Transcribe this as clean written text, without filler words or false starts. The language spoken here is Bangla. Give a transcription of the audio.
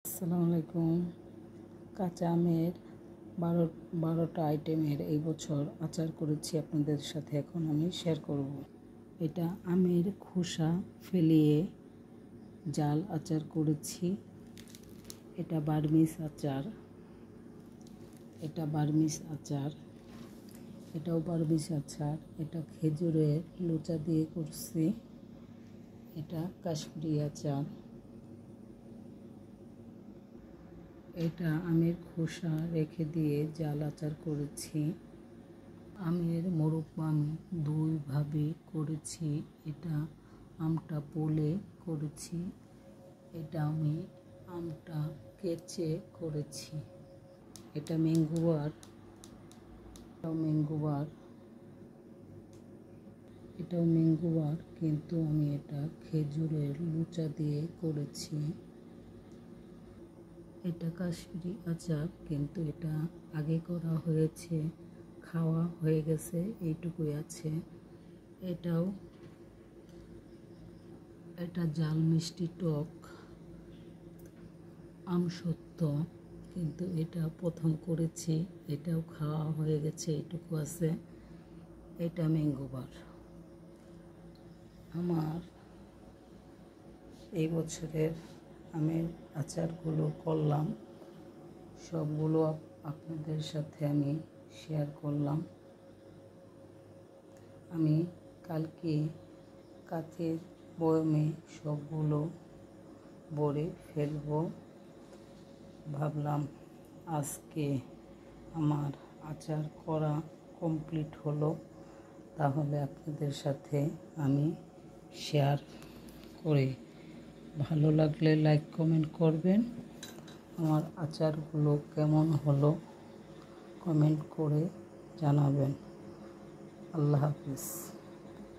আসসালামু আলাইকুম। কাঁচা আমের 12টা আইটেমের এই বছর আচার করেছি, আপনাদের সাথে এখন আমি শেয়ার করব। এটা আমের খোসা ফেলিয়ে জাল আচার করেছি। এটা বার্মিজ আচার, এটাও বার্মিজ আচার। এটা খেজুরের লুচা দিয়ে করছি। এটা কাশ্মীরি আচার। এটা আমের খোসা রেখে দিয়ে জাল আচার করেছি। আমের মোরব্বা আমি দুইভাবে করেছি। এটা আমটা পোলে করেছি, এটা আমি আমটা কেচে করেছি। এটা ম্যাঙ্গোবার, এটাও ম্যাঙ্গোবার, কিন্তু আমি এটা খেজুরের লুচা দিয়ে করেছি। এটা কাশ্মীরি আচার, কিন্তু এটা আগে করা হয়েছে, খাওয়া হয়ে গেছে, এইটুকুই আছে। এটা জাল মিষ্টি টক আমসত্ত্ব, কিন্তু এটা প্রথম করেছি, এটাও খাওয়া হয়ে গেছে, এইটুকু আছে। এটা ম্যাঙ্গোবার। আমার এই বছরের আমের আচারগুলো করলাম, সবগুলো আপনাদের সাথে আমি শেয়ার করলাম। আমি কালকে কাচের বয়মে সবগুলো ভরে ফেলবো। ভাবলাম আজকে আমার আচার করা কমপ্লিট হলো, তাহলে আপনাদের সাথে আমি শেয়ার করি। ভালো লাগলে লাইক কমেন্ট করবেন। আমার আচারগুলো কেমন হলো কমেন্ট করে জানাবেন। আল্লাহ হাফিজ।